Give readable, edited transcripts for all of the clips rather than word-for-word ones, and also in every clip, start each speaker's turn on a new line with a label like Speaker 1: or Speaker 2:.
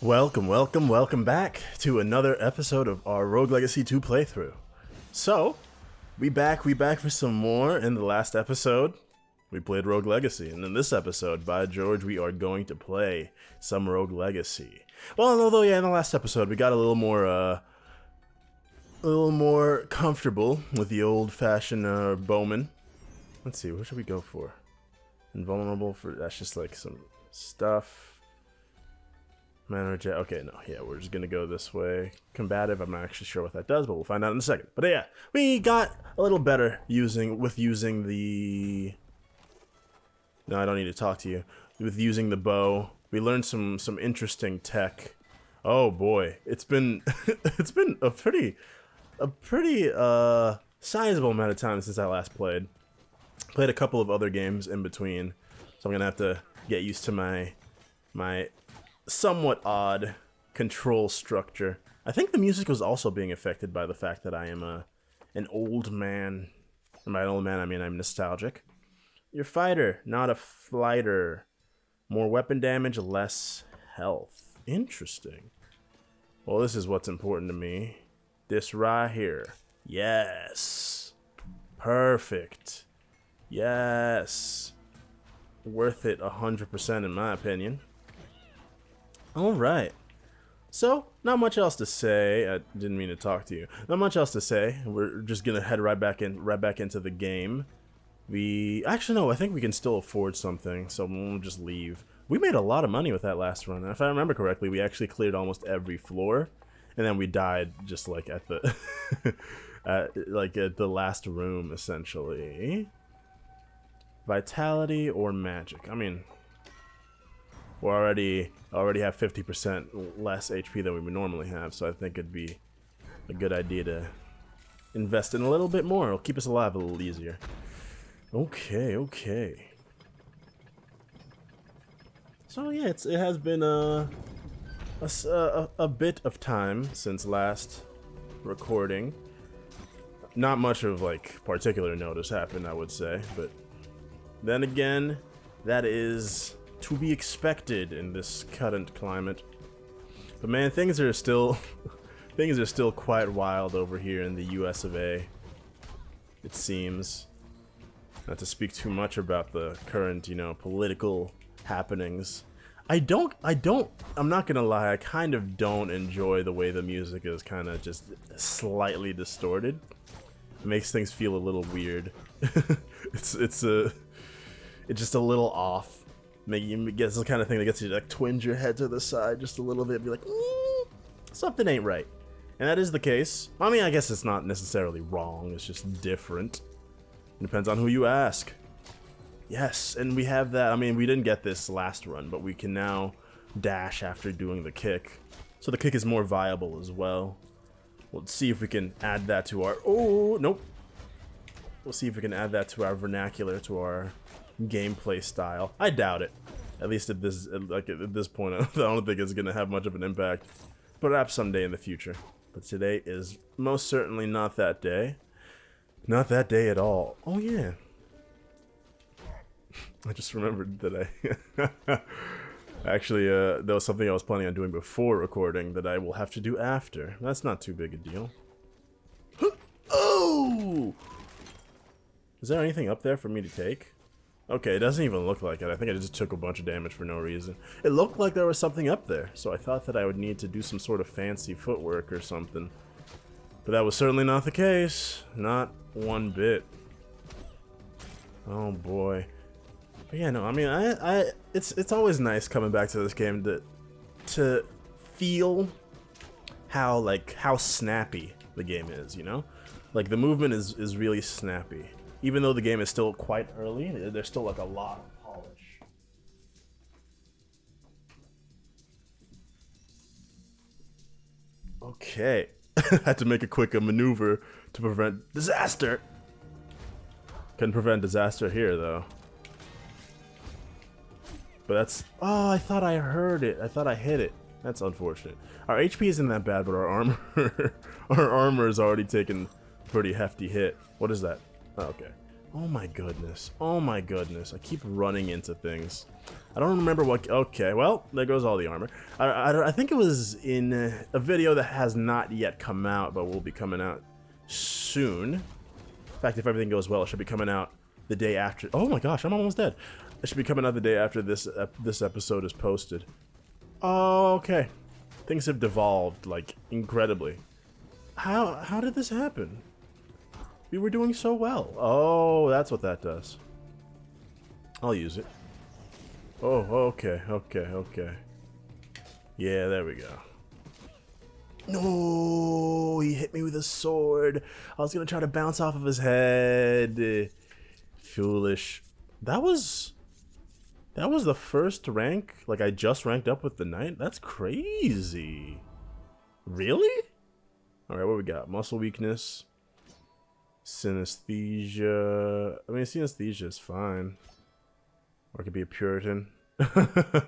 Speaker 1: Welcome back to another episode of our Rogue Legacy 2 playthrough. So, we back for some more. In the last episode, we played Rogue Legacy, and in this episode, by George, we are going to play some Rogue Legacy. Well, although, yeah, in the last episode, we got a little more comfortable with the old-fashioned bowman. Let's see, what should we go for? Invulnerable for, that's just like some stuff. Manner jet. Okay, no, yeah, we're just gonna go this way. Combative, I'm not actually sure what that does, but we'll find out in a second. But yeah, we got a little better using the... No, I don't need to talk to you. With using the bow, we learned some interesting tech. Oh boy, it's been it's been a pretty sizable amount of time since I last played. Played a couple of other games in between, so I'm gonna have to get used to my somewhat odd control structure. I think the music was also being affected by the fact that I am an old man. And by an old man, I mean I'm nostalgic. You're a fighter, not a flighter. More weapon damage, less health. Interesting. Well, this is what's important to me. This right here. Yes. Perfect. Yes. Worth it 100% in my opinion. Alright, so not much else to say. I didn't mean to talk to you. Not much else to say. We're just gonna head right back into the game. Actually no, I think we can still afford something, so we'll just leave. We made a lot of money with that last run. If I remember correctly, we actually cleared almost every floor, and then we died just like at the at the last room essentially. Vitality or magic? I mean, we already have 50% less HP than we would normally have, so I think it'd be a good idea to invest in a little bit more. It'll keep us alive a little easier. Okay. So yeah, it has been a bit of time since last recording. Not much of like particular note has happened, I would say, but then again, that is to be expected in this current climate. But man, things are still quite wild over here in the US of A. It seems. Not to speak too much about the current, political happenings. I'm not gonna lie, I kind of don't enjoy the way the music is kind of just slightly distorted. It makes things feel a little weird. It's just a little off. It's the kind of thing that gets you to like twinge your head to the side just a little bit, be like, something ain't right. And that is the case. I mean, I guess it's not necessarily wrong, it's just different. It depends on who you ask. Yes, and we have that. I mean, we didn't get this last run, but we can now dash after doing the kick. So the kick is more viable as well. We'll see if we can add that to our... Oh, nope. We'll see if we can add that to our vernacular, to our gameplay style. I doubt it. At least at this point, I don't think it's gonna have much of an impact. Perhaps someday in the future. But today is most certainly not that day. Not that day at all. Oh yeah. I just remembered that I actually there was something I was planning on doing before recording that I will have to do after. That's not too big a deal. Oh! Is there anything up there for me to take? Okay, it doesn't even look like it. I think I just took a bunch of damage for no reason. It looked like there was something up there, so I thought that I would need to do some sort of fancy footwork or something. But that was certainly not the case. Not one bit. Oh boy. But yeah, no, I mean, it's always nice coming back to this game to feel how snappy the game is, Like the movement is really snappy. Even though the game is still quite early, there's still like a lot of polish. Okay. Had to make a quick maneuver to prevent disaster. Couldn't prevent disaster here though. But that's... Oh, I thought I heard it. I thought I hit it. That's unfortunate. Our HP isn't that bad, but our armor... our armor is already taken a pretty hefty hit. What is that? Oh, okay. Oh my goodness. Oh my goodness. I keep running into things. I don't remember what... Okay, well, there goes all the armor. I think it was in a video that has not yet come out, but will be coming out soon. In fact, if everything goes well, it should be coming out the day after... Oh my gosh, I'm almost dead. It should be coming out the day after this episode is posted. Oh, okay. Things have devolved, like, incredibly. How did this happen? We were doing so well. Oh, that's what that does. I'll use it. Oh, okay, okay, okay. Yeah, there we go. No, he hit me with a sword. I was gonna try to bounce off of his head. Foolish. That was the first rank. Like, I just ranked up with the knight. That's crazy. Really? All right, what we got? Muscle weakness. Synesthesia. I mean, synesthesia is fine. Or it could be a Puritan. I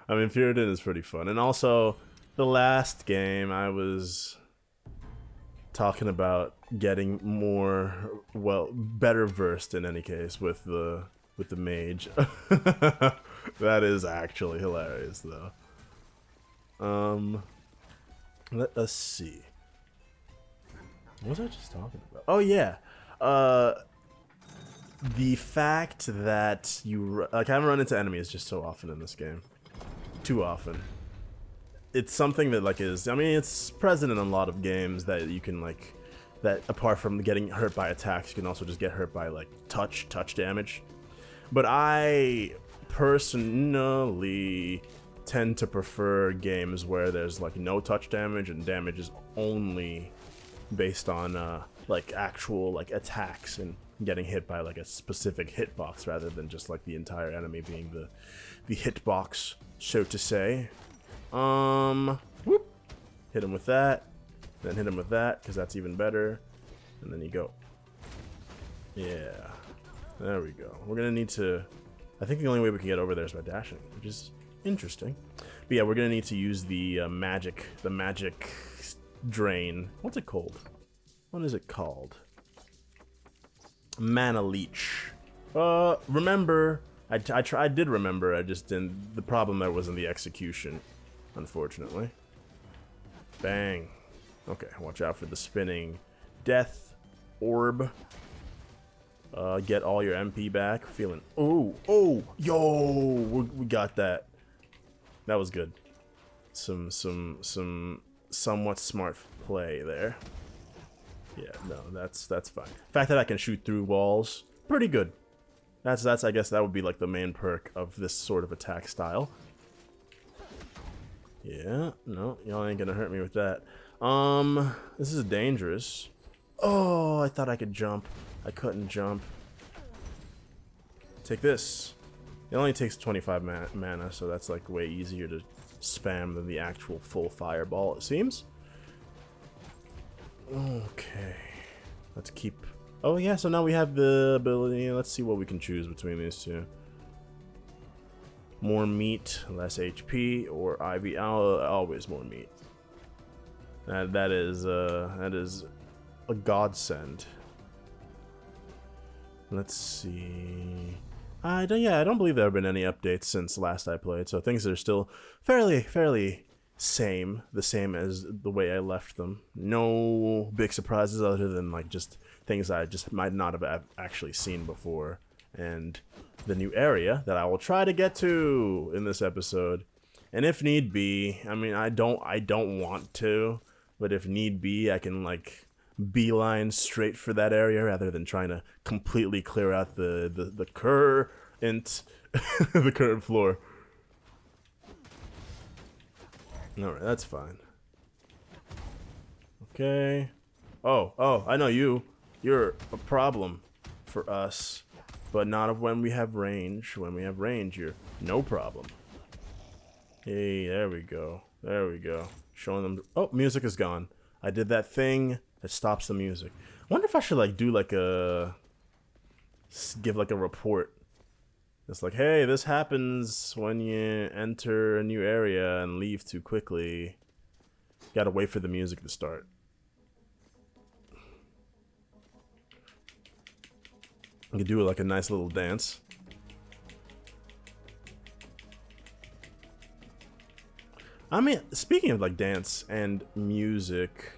Speaker 1: mean, Puritan is pretty fun. And also, the last game I was talking about getting more, well, better versed in any case with the mage. That is actually hilarious, though. Let us see. What was I just talking about? Oh yeah, the fact that you like I haven't run into enemies just so often in this game, too often. It's something that like is I mean it's present in a lot of games that you can like that apart from getting hurt by attacks, you can also just get hurt by like touch damage. But I personally tend to prefer games where there's like no touch damage and damage is only based on like actual like attacks and getting hit by like a specific hitbox rather than just like the entire enemy being the hitbox, so to say. Whoop. Hit him with that, then hit him with that because that's even better, and then you go. Yeah, there we go. We're gonna need to. I think the only way we can get over there is by dashing, which is interesting. But yeah, we're gonna need to use the magic drain. What's it called? What is it called? Mana leech. Remember, I did remember. I just didn't. The problem there was in the execution, unfortunately. Bang. Okay, watch out for the spinning death orb. Get all your MP back. Feeling. Oh, yo, we got that. That was good. Some somewhat smart play there. Yeah, no, that's fine. The fact that I can shoot through walls, pretty good. That's I guess that would be like the main perk of this sort of attack style. Yeah, no, y'all ain't gonna hurt me with that. This is dangerous. Oh, I thought I could jump. I couldn't jump. Take this. It only takes 25 mana, so that's like way easier to spam than the actual full fireball, it seems. Okay. Let's keep... Oh yeah, so now we have the ability. Let's see what we can choose between these two. More meat, less HP, or IV. Always more meat. That is a godsend. Let's see. I don't believe there have been any updates since last I played, so things are still fairly the same as the way I left them. No big surprises other than like just things I just might not have actually seen before, and the new area that I will try to get to in this episode. And if need be, I mean I don't want to, but if need be, I can like beeline straight for that area rather than trying to completely clear out the current the current floor. Alright, that's fine. Okay. Oh, I know you. You're a problem for us. But not when we have range. When we have range, you're no problem. Hey, there we go. There we go. Showing them... Oh, music is gone. I did that thing that stops the music. I wonder if I should, like, do, like, a... Give, like, a report. It's like, hey, this happens when you enter a new area and leave too quickly. Gotta wait for the music to start. You could do like a nice little dance. I mean, speaking of like dance and music,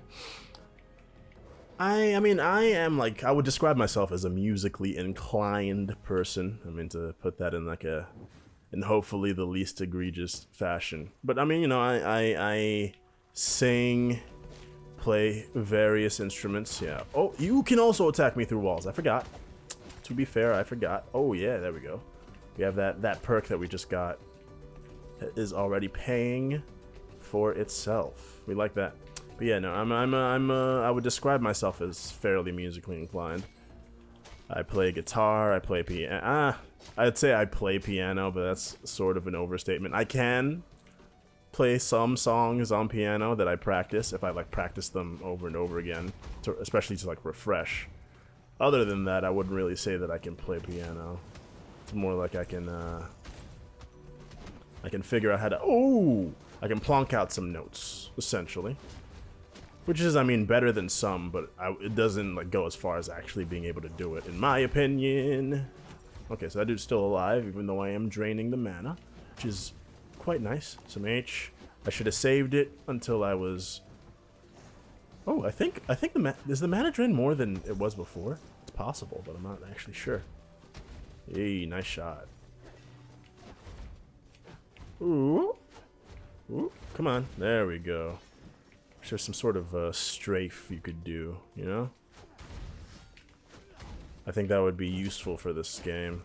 Speaker 1: I mean, I am like, I would describe myself as a musically inclined person. I mean, to put that in like a, in hopefully the least egregious fashion. But I mean, you know, I sing, play various instruments. Yeah. Oh, you can also attack me through walls. I forgot. To be fair, I forgot. Oh yeah, there we go. We have that perk that we just got that is already paying for itself. We like that. But yeah, no, I would describe myself as fairly musically inclined. I play guitar, I play piano. I'd say I play piano, but that's sort of an overstatement. I can play some songs on piano that I practice if I like practice them over and over again, especially to like refresh. Other than that, I wouldn't really say that I can play piano. It's more like I can figure out how to. Oh, I can plonk out some notes, essentially. Which is, I mean, better than some, but it doesn't like go as far as actually being able to do it, in my opinion. Okay, so that dude's still alive, even though I am draining the mana, which is quite nice. Some H. I should have saved it until I was. Oh, I think is the mana drain more than it was before? It's possible, but I'm not actually sure. Hey, nice shot. Ooh. Ooh, come on. There we go. There's some sort of strafe you could do, you know? I think that would be useful for this game.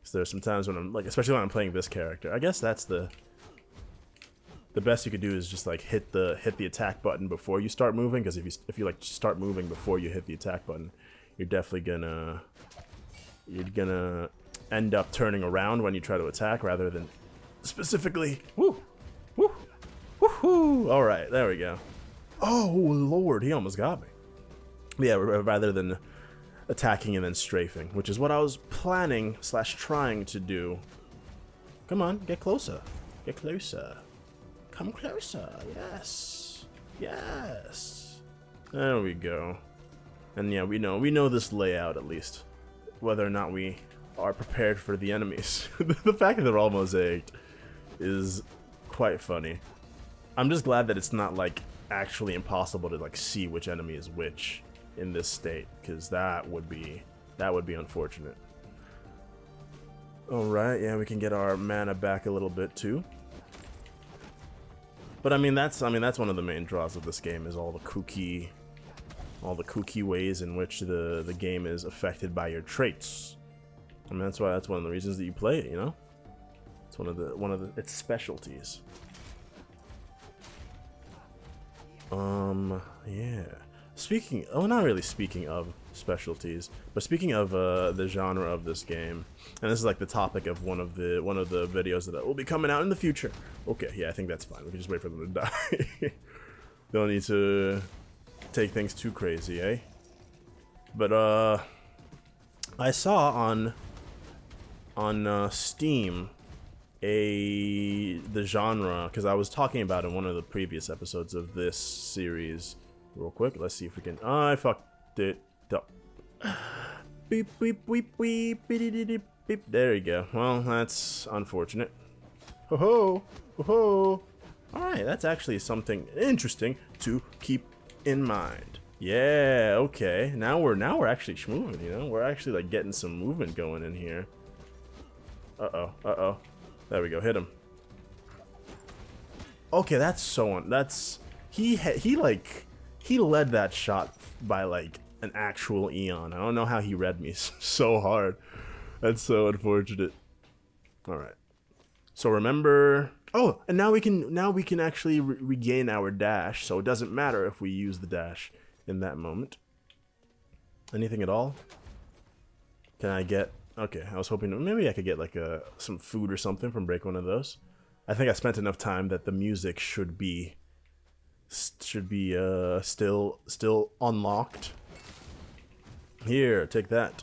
Speaker 1: Because there's some times when I'm, like, especially when I'm playing this character. I guess that's the best you could do is just, like, hit the attack button before you start moving. Because if you, like, start moving before you hit the attack button, you're definitely gonna... You're gonna end up turning around when you try to attack rather than specifically... Woo! Woo! Woohoo! Alright, there we go. Oh, Lord, he almost got me. Yeah, rather than attacking and then strafing, which is what I was planning / trying to do. Come on, get closer. Get closer. Come closer. Yes. Yes. There we go. And yeah, we know this layout at least. Whether or not we are prepared for the enemies. The fact that they're all mosaiced is quite funny. I'm just glad that it's not like actually impossible to like see which enemy is which in this state, because that would be unfortunate. All right, yeah, we can get our mana back a little bit too. But I mean that's one of the main draws of this game is all the kooky ways in which the game is affected by your traits. I mean that's one of the reasons that you play it, you know? It's one of its specialties. Yeah. Not really speaking of specialties, but speaking of the genre of this game, and this is like the topic of one of the videos that will be coming out in the future. Okay, yeah, I think that's fine. We can just wait for them to die. Don't need to take things too crazy, eh? But I saw on Steam the genre, because I was talking about in one of the previous episodes of this series. Real quick, let's see if we can. I fucked it up. Beep beep beep beep beep beep. There you go. Well, that's unfortunate. Ho ho ho ho. All right, that's actually something interesting to keep in mind. Yeah. Okay. Now we're actually schmoving. You know, we're actually like getting some movement going in here. Uh oh. There we go. Hit him. Okay, that's so he led that shot by like an actual eon. I don't know how he read me so hard. That's so unfortunate. All right. So remember. Oh, and now we can actually regain our dash. So it doesn't matter if we use the dash in that moment. Anything at all? Can I get? Okay, I was hoping maybe I could get like some food or something from break one of those. I think I spent enough time that the music should be still unlocked. Here, take that.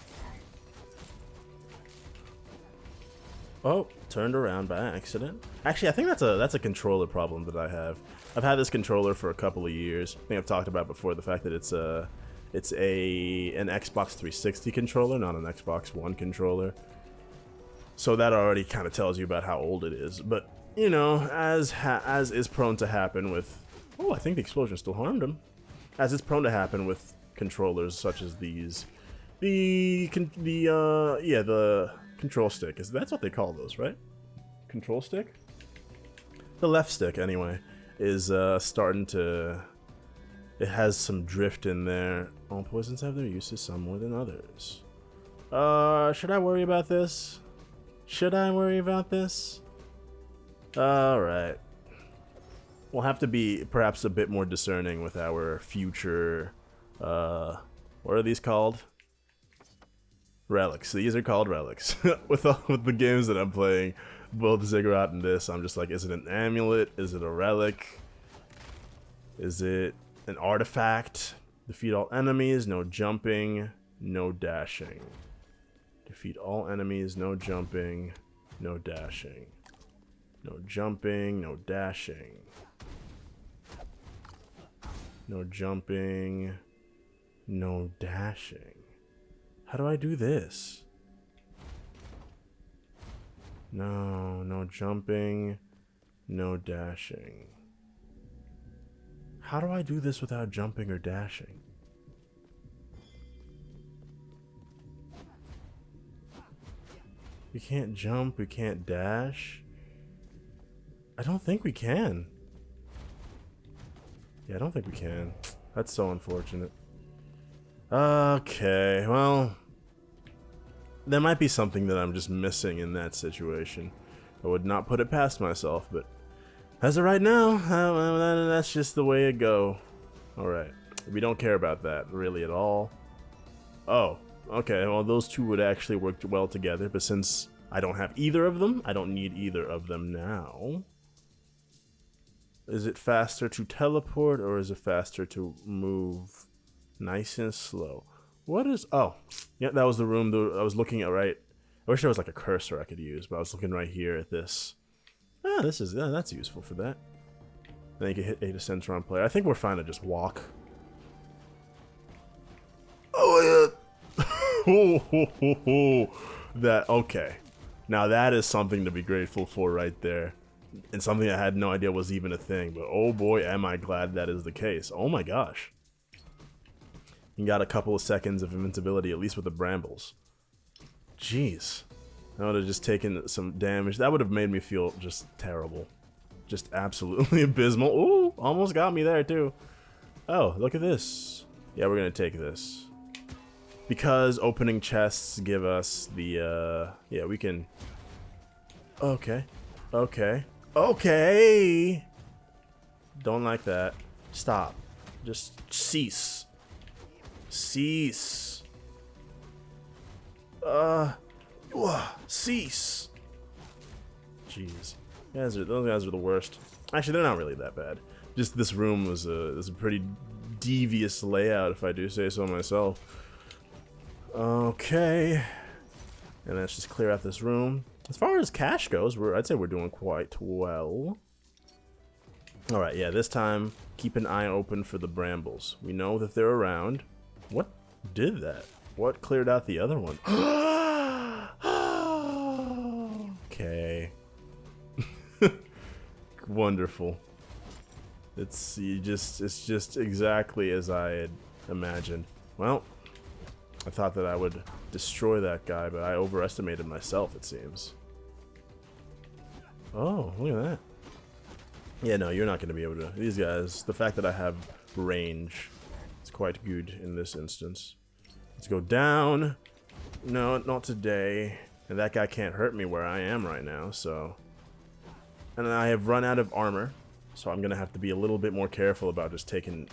Speaker 1: Oh, turned around by accident. Actually, I think that's a controller problem that I have. I've had this controller for a couple of years. I think I've talked about before the fact that it's It's an Xbox 360 controller, not an Xbox One controller. So that already kind of tells you about how old it is. But, you know, as is prone to happen with... Oh, I think the explosion still harmed him. As is prone to happen with controllers such as these. The control stick. That's what they call those, right? Control stick? The left stick, anyway, is starting to... It has some drift in there. All poisons have their uses, some more than others. Should I worry about this? Should I worry about this? Alright. We'll have to be perhaps a bit more discerning with our future... what are these called? Relics. These are called relics. with the games that I'm playing, both Ziggurat and this, I'm just like, is it an amulet? Is it a relic? Is it an artifact? Defeat all enemies, no jumping, no dashing. Defeat all enemies, no jumping, no dashing. No jumping, no dashing. No jumping, no dashing. How do I do this? No jumping, no dashing. How do I do this without jumping or dashing? We can't jump, we can't dash. I don't think we can. Yeah, I don't think we can. That's so unfortunate. Okay, well... There might be something that I'm just missing in that situation. I would not put it past myself, but... As of right now, that's just the way it go. Alright. We don't care about that, really, at all. Oh, okay, well, those two would actually work well together, but since I don't have either of them, I don't need either of them now. Is it faster to teleport, or is it faster to move nice and slow? What is... Oh, yeah, that was the room I was looking at, right? I wish there was like a cursor I could use, but I was looking right here at this. Ah, that's useful for that. Then you can hit A to center on player. I think we're fine to just walk. Oh, yeah. That, okay. Now that is something to be grateful for right there. And something I had no idea was even a thing. But oh boy, am I glad that is the case. Oh my gosh. You got a couple of seconds of invincibility, at least with the brambles. Jeez. I would have just taken some damage. That would have made me feel just terrible. Just absolutely abysmal. Ooh, almost got me there too. Oh, look at this. Yeah, we're gonna take this. Because opening chests give us the, yeah, we can... Okay. Okay. Okay! Don't like that. Stop. Just cease. Cease. Cease. Jeez. Those guys are the worst. Actually, they're not really that bad. Just this room was a pretty devious layout, if I do say so myself. Okay. And let's just clear out this room. As far as cash goes, I'd say we're doing quite well. Alright, yeah, this time, keep an eye open for the brambles. We know that they're around. What did that? What cleared out the other one? Okay. Wonderful. It's just exactly as I had imagined. Well, I thought that I would destroy that guy, but I overestimated myself, it seems. Oh, look at that. Yeah, no, you're not going to be able to... These guys, the fact that I have range is quite good in this instance. Let's go down. No, not today. And that guy can't hurt me where I am right now, so... And I have run out of armor, so I'm going to have to be a little bit more careful about just taking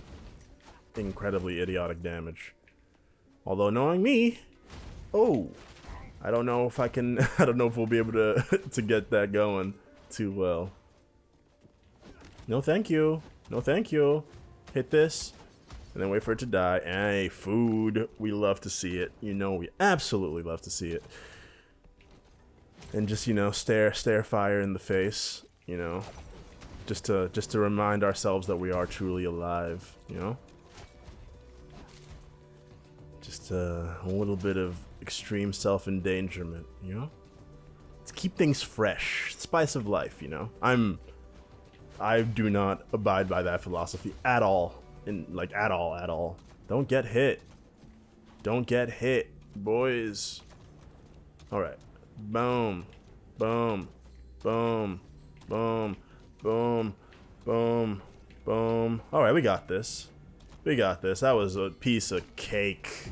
Speaker 1: incredibly idiotic damage. Although, knowing me... Oh! I don't know if I can... I don't know if we'll be able to, to get that going too well. No thank you. No thank you. Hit this. And then wait for it to die. Hey, food. We love to see it. You know we absolutely love to see it. And just, you know, stare fire in the face. You know. Just to remind ourselves that we are truly alive. You know? Just a little bit of extreme self-endangerment, you know? To keep things fresh. Spice of life, you know? I do not abide by that philosophy at all. At all. Don't get hit. Don't get hit, boys. Alright. Boom. Boom. Boom. Boom. Boom. Boom. Boom. Alright, we got this. We got this. That was a piece of cake.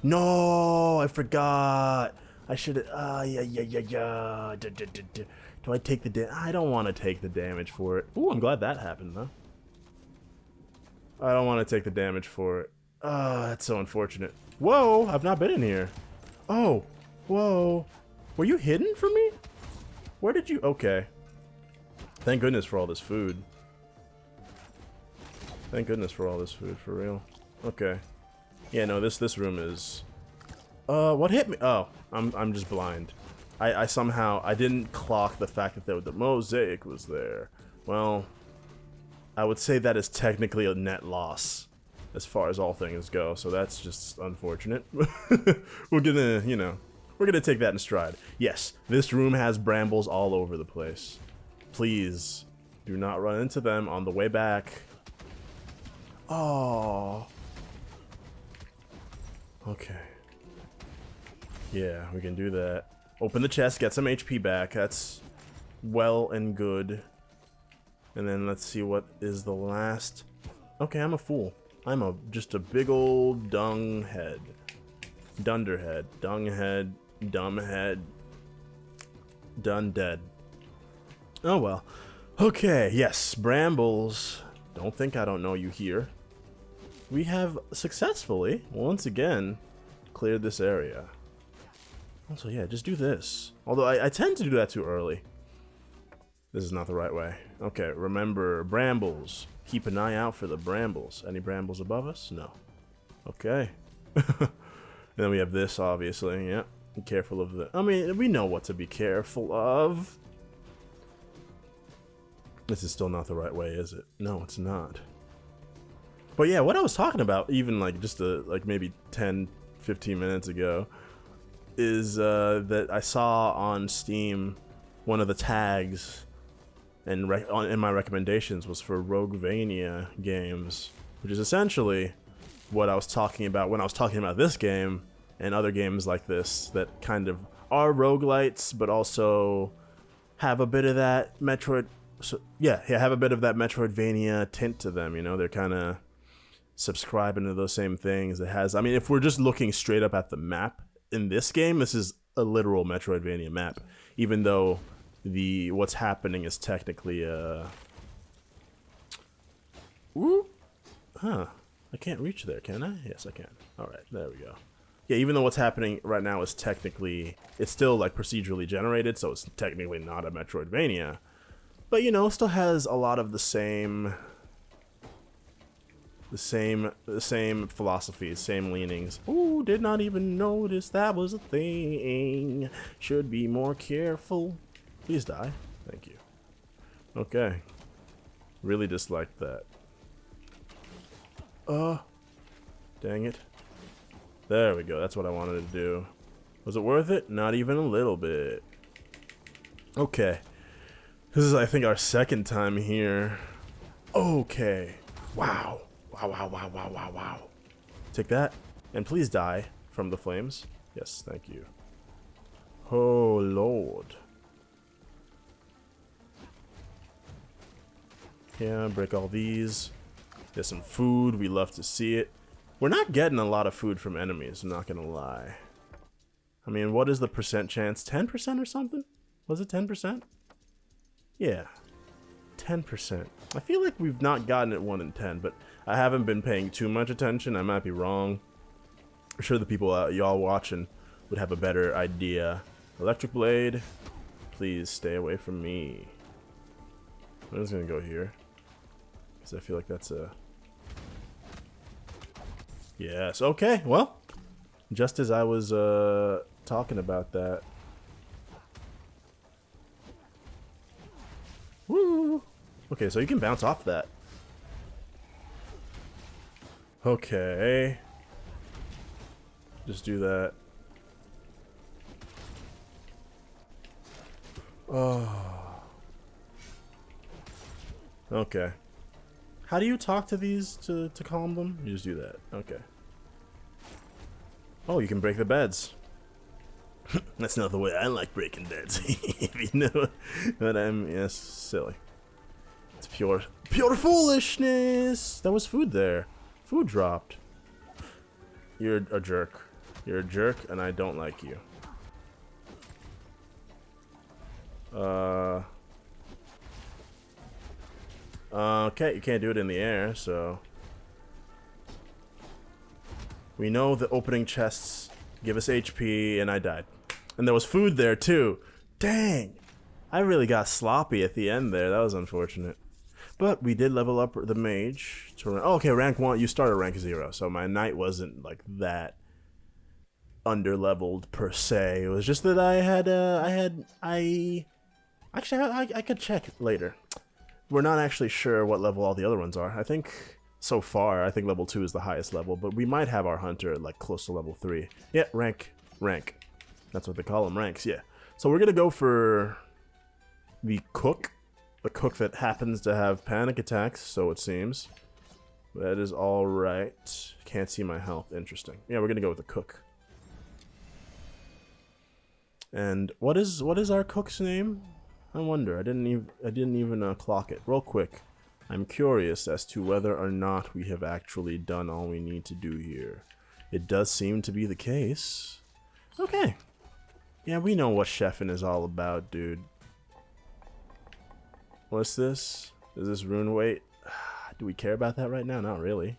Speaker 1: No, I forgot. I should have. Yeah. Do I take the I don't want to take the damage for it. Ooh, I'm glad that happened, though. I don't want to take the damage for it. That's so unfortunate. Whoa, I've not been in here. Oh, whoa. Were you hidden from me? Where did you... Okay. Thank goodness for all this food. Thank goodness for all this food, for real. Okay. Yeah, no, this room is... what hit me? Oh, I'm just blind. I somehow... I didn't clock the fact that the mosaic was there. Well, I would say that is technically a net loss as far as all things go, so that's just unfortunate. We're gonna, you know, we're gonna take that in stride. Yes, this room has brambles all over the place. Please do not run into them on the way back. Oh. Okay. Yeah, we can do that. Open the chest, get some HP back. That's well and good. And then let's see what is the last. Okay, I'm a fool. I'm just a big old dung head. Dunderhead. Dung head. Dumb head. Done dead. Oh well. Okay, yes, brambles. Don't think I don't know you here. We have successfully, once again, cleared this area. Also, yeah, just do this. Although I tend to do that too early. This is not the right way. Okay, remember, brambles. Keep an eye out for the brambles. Any brambles above us? No. Okay. And then we have this, obviously. Yeah, be careful of the... I mean, we know what to be careful of. This is still not the right way, is it? No, it's not. But yeah, what I was talking about, even like just like maybe 10, 15 minutes ago, is that I saw on Steam one of the tags and in my recommendations was for Roguevania games, which is essentially what I was talking about when I was talking about this game and other games like this that kind of are roguelites, but also have a bit of that Metroid. So yeah, have a bit of that Metroidvania tint to them. You know, they're kind of subscribing to those same things. It has. I mean, if we're just looking straight up at the map in this game, this is a literal Metroidvania map, even though what's happening is technically I can't reach there, can I? Yes, I can. All right, there we go. Yeah, even though what's happening right now is technically, it's still like procedurally generated, so it's technically not a Metroidvania, but you know, still has a lot of the same philosophies, same leanings. Ooh, did not even notice that was a thing. Should be more careful. Please die. Thank you. Okay. Really disliked that. Dang it. There we go. That's what I wanted to do. Was it worth it? Not even a little bit. Okay. This is, I think, our second time here. Okay. Wow. Wow. Take that. And please die from the flames. Yes, thank you. Oh, Lord. Yeah, break all these. There's some food. We love to see it. We're not getting a lot of food from enemies, I'm not gonna lie. I mean, what is the percent chance? 10% or something? Was it 10%? Yeah. 10%. I feel like we've not gotten it 1 in 10, but I haven't been paying too much attention. I might be wrong. I'm sure the people y'all watching would have a better idea. Electric blade. Please stay away from me. I'm just gonna go here. Because I feel like that's a... Yes, okay, well. Just as I was talking about that. Woo! Okay, so you can bounce off that. Okay. Just do that. Oh. Okay. How do you talk to these to calm them? You just do that. Okay. Oh, you can break the beds. That's not the way I like breaking beds. If you know what I'm... Yes, silly. It's pure foolishness! That was food there. Food dropped. You're a jerk. You're a jerk, and I don't like you. Okay, you can't do it in the air, so... We know the opening chests give us HP, and I died. And there was food there, too. Dang! I really got sloppy at the end there. That was unfortunate. But we did level up the mage to oh, okay, rank 1. You started rank 0, so my knight wasn't like that under-leveled per se. It was just that I could check later. We're not actually sure what level all the other ones are. I think so far, I think level 2 is the highest level, but we might have our hunter like close to level 3. Yeah, rank. That's what they call them, ranks. Yeah. So we're gonna go for the cook. The cook that happens to have panic attacks, so it seems. That is alright. Can't see my health. Interesting. Yeah, we're gonna go with the cook. And what is our cook's name? I wonder. I didn't even clock it. Real quick. I'm curious as to whether or not we have actually done all we need to do here. It does seem to be the case. Okay. Yeah, we know what chefing is all about, dude. What's this? Is this rune weight? Do we care about that right now? Not really.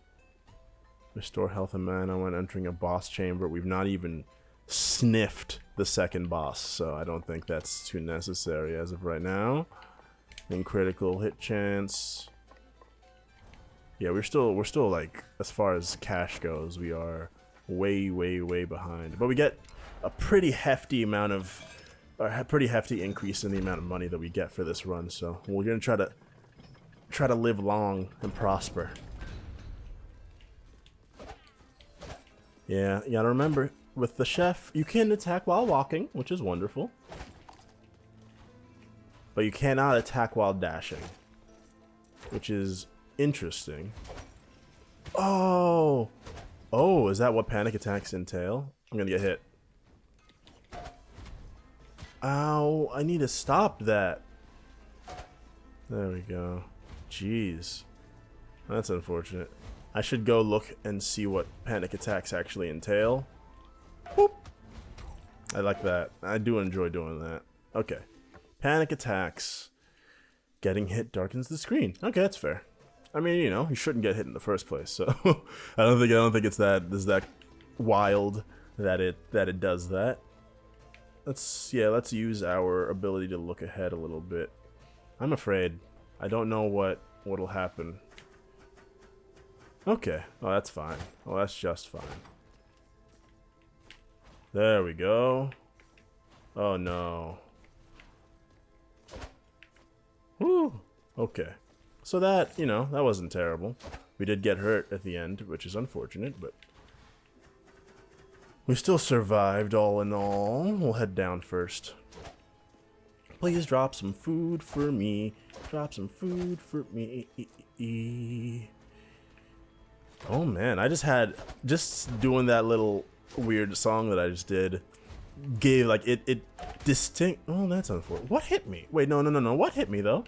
Speaker 1: Restore health and mana when entering a boss chamber. We've not even sniffed the second boss, so I don't think that's too necessary as of right now. And critical hit chance. Yeah, we're still like, as far as cash goes, we are way behind. But we get a pretty hefty amount of a pretty hefty increase in the amount of money that we get for this run, so we're gonna try to live long and prosper. Yeah, you gotta remember, with the chef, you can attack while walking, which is wonderful. But you cannot attack while dashing, which is interesting. Oh! Oh, is that what panic attacks entail? I'm gonna get hit. Ow, I need to stop that. There we go. Jeez. That's unfortunate. I should go look and see what panic attacks actually entail. Boop. I like that. I do enjoy doing that. Okay. Panic attacks. Getting hit darkens the screen. Okay, that's fair. I mean, you know, you shouldn't get hit in the first place, so I don't think it's that wild that it does that. Let's use our ability to look ahead a little bit. I'm afraid. I don't know what'll happen. Okay. Oh, that's fine. Oh, that's just fine. There we go. Oh no. Whew. Okay. So that, you know, that wasn't terrible. We did get hurt at the end, which is unfortunate, but we still survived all in all. We'll head down first. Please drop some food for me. Drop some food for me. Oh man, I just doing that little weird song that I just did gave like it distinct. Oh, that's unfortunate. What hit me? Wait, no. What hit me though?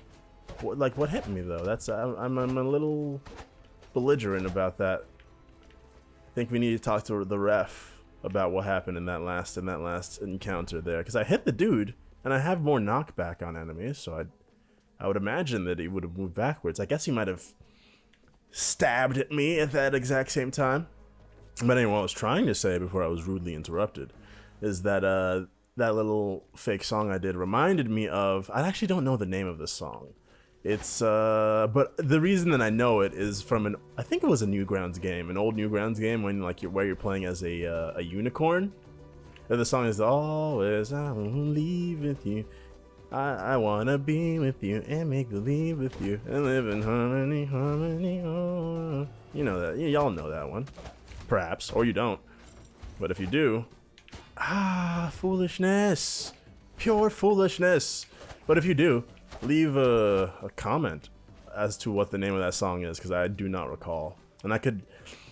Speaker 1: What hit me though? That's I'm a little belligerent about that. I think we need to talk to the ref about what happened in that last encounter there, because I hit the dude and I have more knockback on enemies, so I would imagine that he would have moved backwards. I guess he might have stabbed at me at that exact same time. But anyway, what I was trying to say before I was rudely interrupted is that that little fake song I did reminded me of, I actually don't know the name of this song. It's but the reason that I know it is from I think it was a Newgrounds game, an old Newgrounds game when where you're playing as a unicorn. And the song is always I will leave with you. I wanna be with you and make believe with you and live in harmony. Oh. You know that. Y'all know that one. Perhaps, or you don't. But if you do, foolishness, pure foolishness. But if you do, leave a comment as to what the name of that song is, because I do not recall. And I could,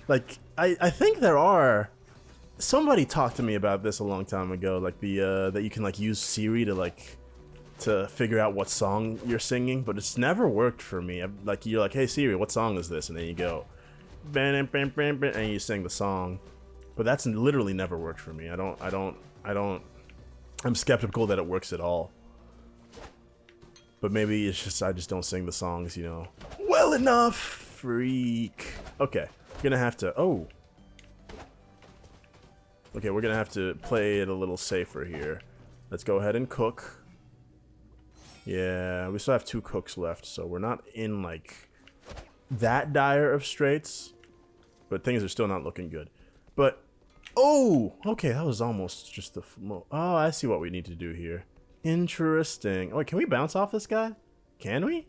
Speaker 1: like, I think there are, somebody talked to me about this a long time ago, like the that you can like use Siri to like to figure out what song you're singing, but it's never worked for me. Like, you're like, hey Siri, what song is this? And then you go bam, bam, bam, bam, and you sing the song. But that's literally never worked for me. I'm skeptical that it works at all. But maybe it's just I just don't sing the songs, you know, well enough. Freak. Okay, we're gonna have to. Oh. Okay, we're gonna have to play it a little safer here. Let's go ahead and cook. Yeah, we still have 2 cooks left, so we're not in like that dire of straits, but things are still not looking good. But oh, okay, that was almost just the. Oh, I see what we need to do here. Interesting. Wait, can we bounce off this guy? Can we?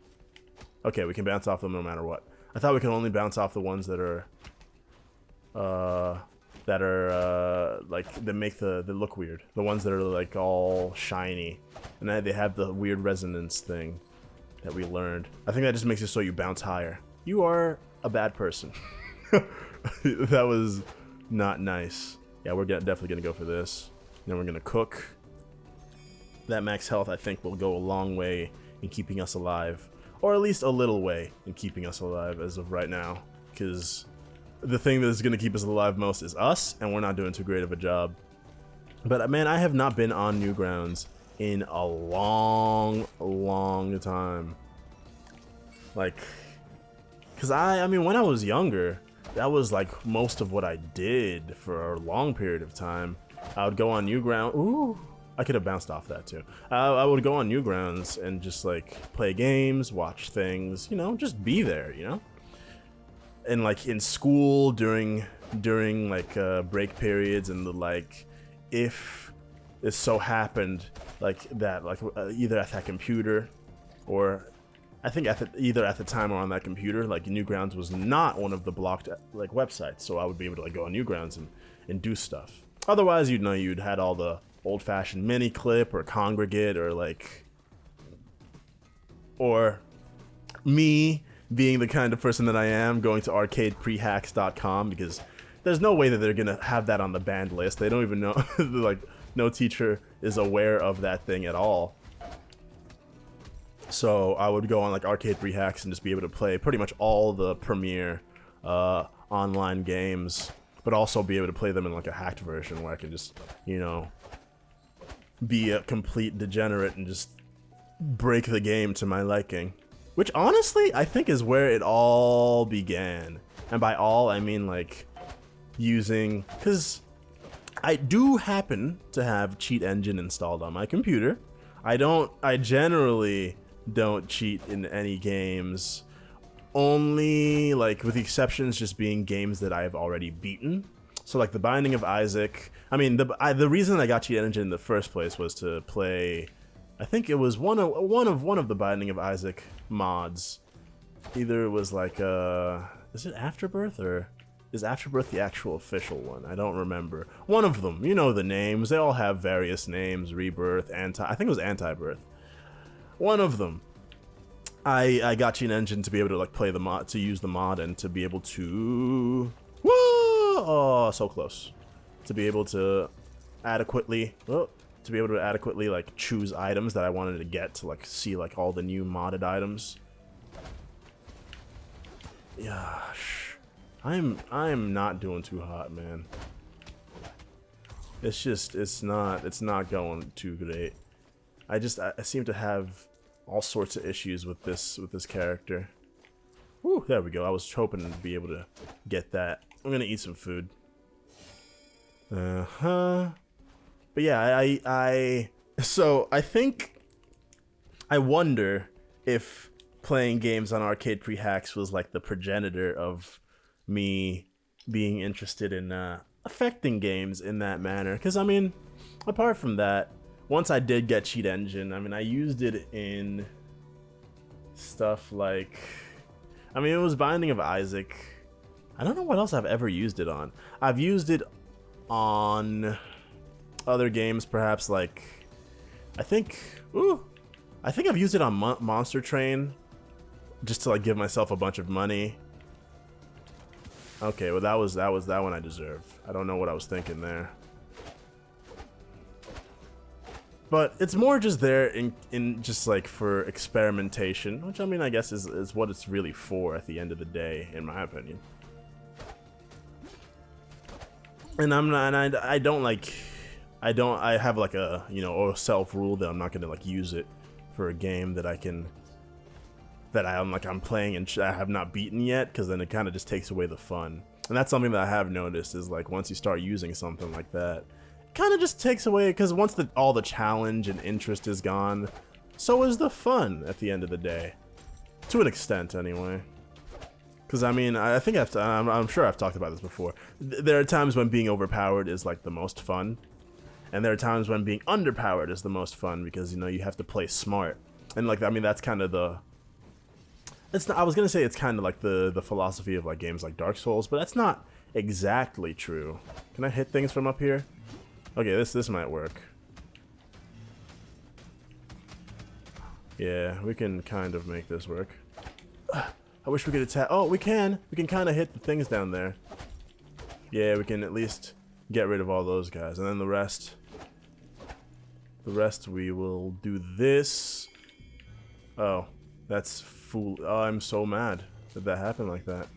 Speaker 1: Okay, we can bounce off them no matter what. I thought we could only bounce off the ones that are like that make the look weird. The ones that are like all shiny, and they have the weird resonance thing that we learned. I think that just makes it so you bounce higher. You are a bad person. That was not nice. Yeah, we're definitely gonna go for this. Then we're gonna cook. That max health, I think, will go a long way in keeping us alive, or at least a little way in keeping us alive as of right now, because the thing that is going to keep us alive most is us, and we're not doing too great of a job. But man, I have not been on Newgrounds in a long time. Like, because I mean, when I was younger, that was like most of what I did for a long period of time. I would go on Newgrounds. Ooh, I could have bounced off that too. I would go on Newgrounds and just like play games, watch things, you know, just be there, you know. And like in school during like break periods and the like, if it so happened like that, like either at that computer, or I think either at the time or on that computer, like Newgrounds was not one of the blocked like websites, so I would be able to like go on Newgrounds and do stuff. Otherwise, you'd had all the old-fashioned mini clip or congregate, or like, or me being the kind of person that I am, going to arcadeprehacks.com, because there's no way that they're gonna have that on the banned list. They don't even know. Like, no teacher is aware of that thing at all. So I would go on like Arcade Prehacks and just be able to play pretty much all the premier online games, but also be able to play them in like a hacked version where I can just, you know, be a complete degenerate and just break the game to my liking. Which honestly, I think is where it all began. And by all, I mean like using, because I do happen to have Cheat Engine installed on my computer. I generally don't cheat in any games, only like with the exceptions just being games that I've already beaten. So like The Binding of Isaac. I mean, the reason I got Cheat Engine in the first place was to play, I think it was one of the Binding of Isaac mods. Either it was like is it Afterbirth, or is Afterbirth the actual official one? I don't remember. One of them, you know the names. They all have various names. Rebirth, I think it was Anti-Birth. One of them. I got Cheat Engine to be able to like play the mod, to use the mod, and to be able to, whoa, oh, so close, to be able to adequately, like choose items that I wanted to get, to like see like all the new modded items. Gosh, I'm not doing too hot, man. It's just it's not going too great. I seem to have all sorts of issues with this character. Whew, there we go. I was hoping to be able to get that. I'm gonna eat some food. But yeah, so I think, I wonder if playing games on Arcade Prehacks was like the progenitor of me being interested in affecting games in that manner. Because I mean, apart from that, once I did get Cheat Engine, I mean, I used it in stuff like, I mean, it was Binding of Isaac. I don't know what else I've ever used it on. I've used it on other games, perhaps like I think I've used it on Monster Train just to like give myself a bunch of money. Okay, well that was that one I deserve. I don't know what I was thinking there. But it's more just there in just like for experimentation, which I mean I guess is what it's really for at the end of the day, in my opinion. And I'm not, and I have like a, you know, a self rule that I'm not gonna like use it for a game that I'm playing and I have not beaten yet, because then it kind of just takes away the fun. And that's something that I have noticed is like once you start using something like that, kind of just takes away, because once all the challenge and interest is gone, so is the fun at the end of the day, to an extent anyway. Because I mean, I think I'm sure I've talked about this before. There are times when being overpowered is like the most fun, and there are times when being underpowered is the most fun, because you know you have to play smart. And like I mean that's kind of the, it's not, I was gonna say it's kind of like the philosophy of like games like Dark Souls, but that's not exactly true. Can I hit things from up here? Okay, this might work. Yeah, we can kind of make this work. I wish we could attack. Oh, we can. We can kind of hit the things down there. Yeah, we can at least get rid of all those guys, and then the rest we will do this. Oh, that's fool. Oh, I'm so mad that happened like that.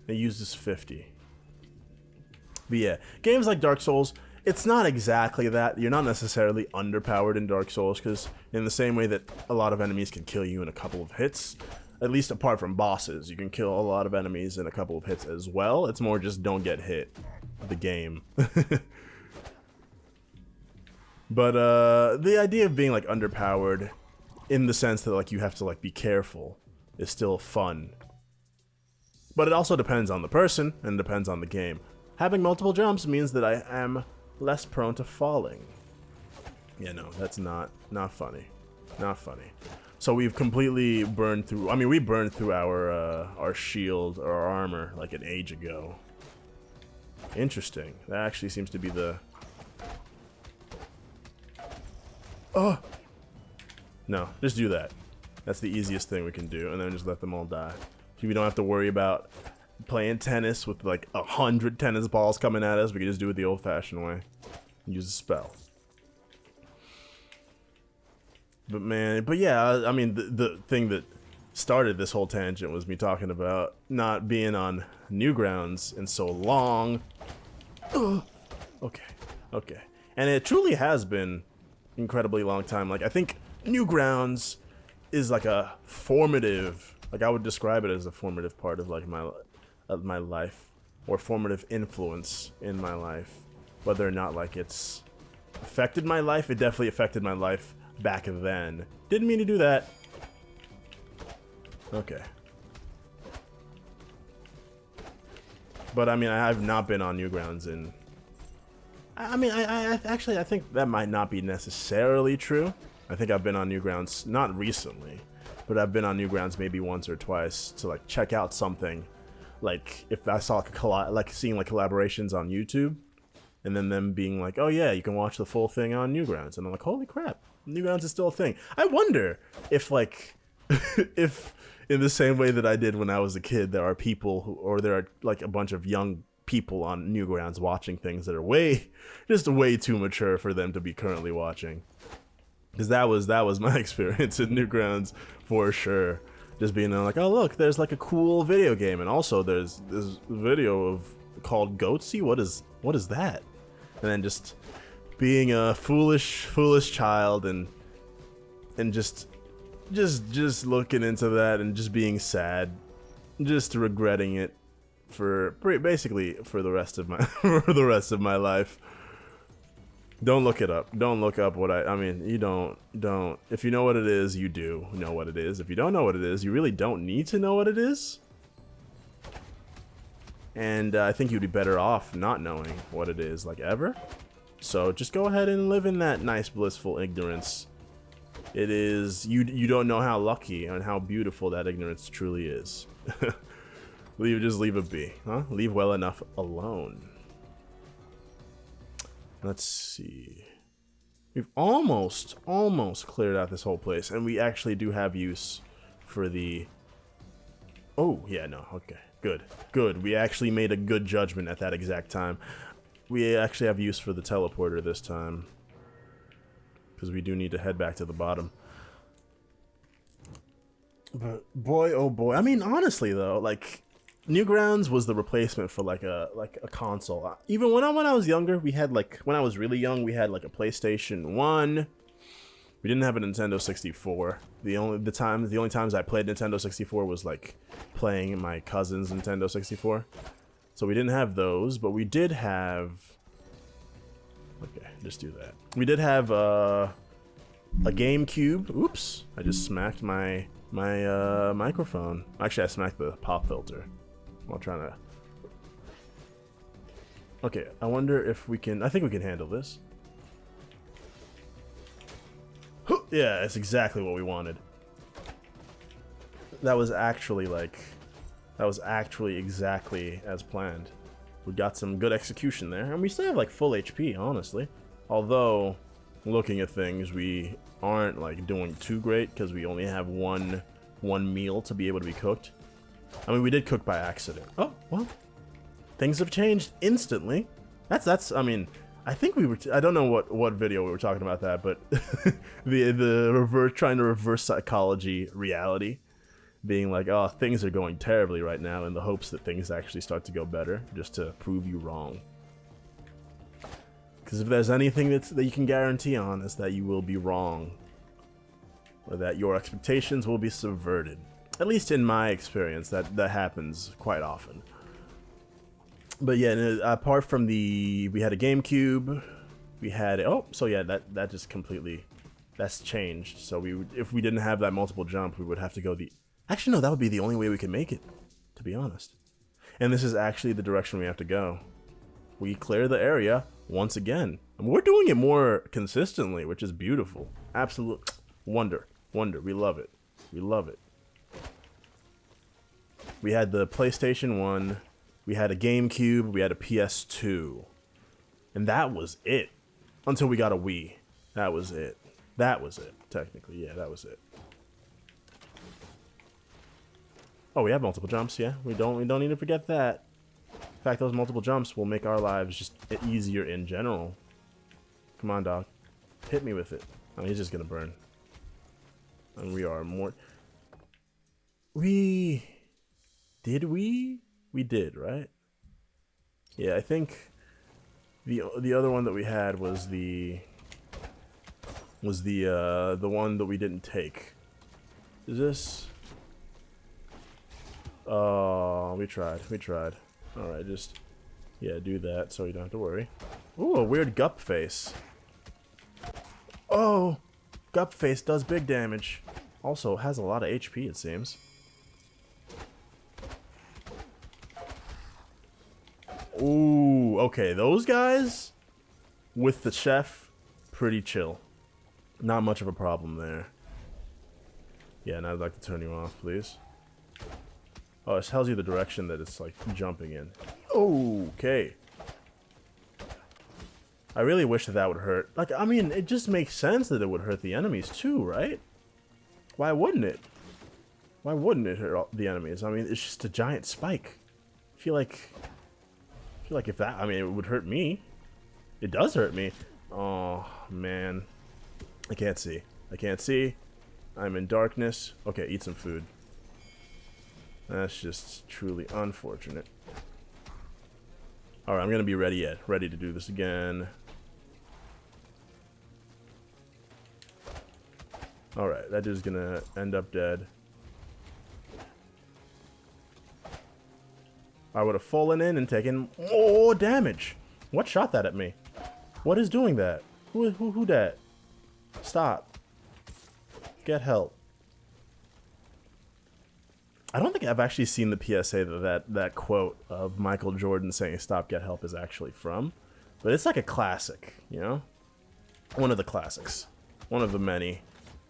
Speaker 1: It uses 50. But yeah, games like Dark Souls, it's not exactly that. You're not necessarily underpowered in Dark Souls, because in the same way that a lot of enemies can kill you in a couple of hits, at least apart from bosses, you can kill a lot of enemies in a couple of hits as well. It's more just don't get hit, the game. But the idea of being like underpowered, in the sense that like you have to like be careful, is still fun. But it also depends on the person and depends on the game. Having multiple jumps means that I am less prone to falling. Yeah, no, that's not funny. Not funny. So we've completely burned through, I mean, we burned through our shield or our armor like an age ago. Interesting. That actually seems to be the... Oh! No, just do that. That's the easiest thing we can do, and then just let them all die. So we don't have to worry about playing tennis with like 100 tennis balls coming at us. We can just do it the old-fashioned way. Use a spell. But man, but yeah, I mean, the thing that started this whole tangent was me talking about not being on Newgrounds in so long. Ugh. Okay. And it truly has been incredibly long time. Like, I think Newgrounds is like a formative, like I would describe it as a formative part of like my life, or formative influence in my life. Whether or not like it's affected my life, it definitely affected my life back then. Didn't mean to do that. Okay. But I mean, I've not been on Newgrounds in... I mean, I actually, I think that might not be necessarily true. I think I've been on Newgrounds, not recently, but I've been on Newgrounds maybe once or twice to like check out something. Like if I saw like seeing like collaborations on YouTube, and then them being like, oh yeah, you can watch the full thing on Newgrounds, and I'm like, holy crap, Newgrounds is still a thing. I wonder if like, if in the same way that I did when I was a kid, there are people who, or there are like a bunch of young people on Newgrounds watching things that are just way too mature for them to be currently watching. Because that was my experience in Newgrounds for sure. Just being like, oh look, there's like a cool video game, and also there's this video of called Goatsy. What is that? And then just being a foolish child and just looking into that and just being sad, just regretting it for basically for the rest of my life. Don't look it up. Don't look up what I mean, you don't. If you know what it is, you do know what it is. If you don't know what it is, you really don't need to know what it is. And I think you'd be better off not knowing what it is, like, ever. So just go ahead and live in that nice, blissful ignorance. It is, you don't know how lucky and how beautiful that ignorance truly is. Just leave it be, huh? Leave well enough alone. Let's see. We've almost cleared out this whole place, and we actually do have use for the... Oh, yeah, no, okay. Good. We actually made a good judgment at that exact time. We actually have use for the teleporter this time. Because we do need to head back to the bottom. But boy, oh boy. I mean, honestly, though, like... Newgrounds was the replacement for like a console. Even when I was younger, we had like when I was really young, we had like a PlayStation 1. We didn't have a Nintendo 64. The only times I played Nintendo 64 was like playing my cousin's Nintendo 64. So we didn't have those, but we did have... Okay, just do that. We did have a GameCube. Oops, I just smacked my microphone. Actually, I smacked the pop filter while trying to... Okay, I wonder if we can... I think we can handle this. Yeah, it's exactly what we wanted. That was actually exactly as planned. We got some good execution there, and we still have like full HP, honestly. Although, looking at things, we aren't like doing too great because we only have one meal to be able to be cooked. I mean, we did cook by accident. Oh, well, things have changed instantly. I mean, I think we were, I don't know what video we were talking about that, but trying to reverse psychology reality, being like, oh, things are going terribly right now in the hopes that things actually start to go better, just to prove you wrong. Because if there's anything that you can guarantee on, is that you will be wrong. Or that your expectations will be subverted. At least in my experience, that happens quite often. But yeah, apart from we had a GameCube, we had, so yeah, that just completely, that's changed. So if we didn't have that multiple jump, we would have to go actually no, that would be the only way we could make it, to be honest. And this is actually the direction we have to go. We clear the area once again. And we're doing it more consistently, which is beautiful. Absolute wonder. We love it. We love it. We had the PlayStation 1, we had a GameCube, we had a PS2. And that was it. Until we got a Wii. That was it. That was it, technically. Yeah, that was it. Oh, we have multiple jumps, yeah. We don't need to forget that. In fact, those multiple jumps will make our lives just easier in general. Come on, dog. Hit me with it. Oh, he's just gonna burn. And we are more... Did we? We did, right? Yeah, I think the other one that we had was the one that we didn't take. Is this? Oh, we tried. All right, just do that so you don't have to worry. Ooh, a weird gup face. Oh, gup face does big damage. Also has a lot of HP, it seems. Ooh, okay, those guys with the chef, pretty chill. Not much of a problem there. Yeah, and I'd like to turn you off, please. Oh, it tells you the direction that it's like jumping in. Okay. I really wish that would hurt. Like, I mean, it just makes sense that it would hurt the enemies too, right? Why wouldn't it? Why wouldn't it hurt the enemies? I mean, it's just a giant spike. I feel like if that, I mean, it would hurt me. It does hurt me. Oh, man. I can't see. I'm in darkness. Okay, eat some food. That's just truly unfortunate. Alright, I'm gonna be ready to do this again. Alright, that dude's gonna end up dead. I would have fallen in and taken more damage. What shot that at me? What is doing that? Who that? Stop. Get help. I don't think I've actually seen the PSA that quote of Michael Jordan saying "Stop, get help" is actually from, but it's like a classic, you know, one of the classics, one of the many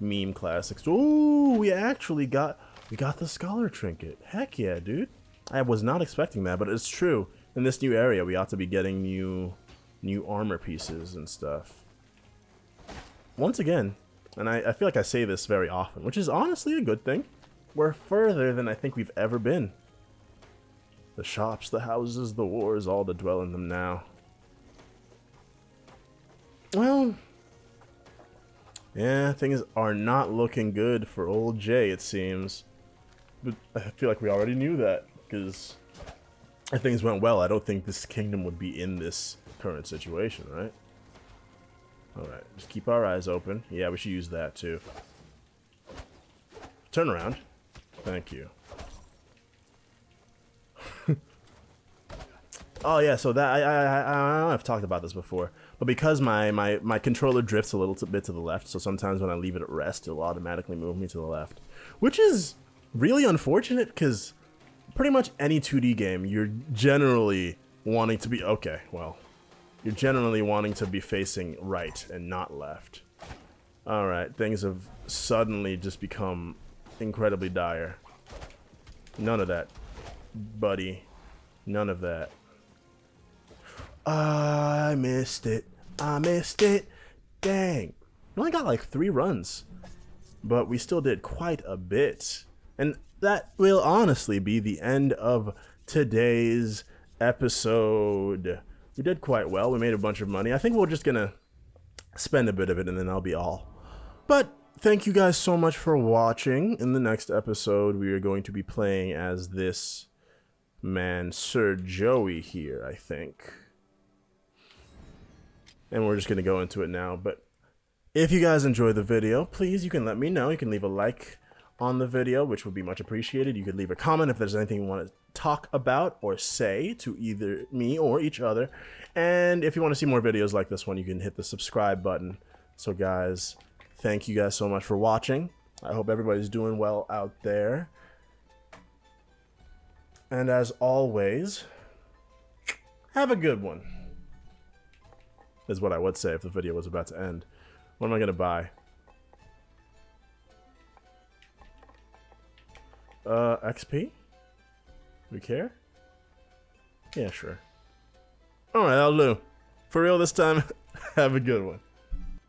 Speaker 1: meme classics. Ooh, we got the scholar trinket. Heck yeah, dude! I was not expecting that, but it's true. In this new area, we ought to be getting new new armor pieces and stuff. Once again, and I feel like I say this very often, which is honestly a good thing, we're further than I think we've ever been. The shops, the houses, the wars, all to dwell in them now. Well, yeah, things are not looking good for old Jay, it seems. But I feel like we already knew that, because if things went well, I don't think this kingdom would be in this current situation, right? Alright, just keep our eyes open. Yeah, we should use that too. Turn around. Thank you. Oh yeah, so that I know I've talked about this before, but because my controller drifts a little bit to the left, so sometimes when I leave it at rest, it'll automatically move me to the left, which is really unfortunate because pretty much any 2D game, you're generally wanting to be you're generally wanting to be facing right and not left. All right, things have suddenly just become incredibly dire. None of that, buddy. None of that. I missed it. I missed it. Dang. We only got like 3 runs, but we still did quite a bit. And that will honestly be the end of today's episode. We did quite well. We made a bunch of money. I think we're just going to spend a bit of it and then that'll be all. But thank you guys so much for watching. In the next episode, we are going to be playing as this man, Sir Joey here, I think. And we're just going to go into it now. But if you guys enjoyed the video, please, you can let me know. You can leave a like on the video, which would be much appreciated. You could leave a comment if there's anything you want to talk about or say to either me or each other. And if you want to see more videos like this one, you can hit the subscribe button. So guys, thank you guys so much for watching. I hope everybody's doing well out there. And as always, have a good one. Is what I would say if the video was about to end. What am I gonna buy? XP? We care? Yeah, sure. Alright, I'll do. For real this time, have a good one.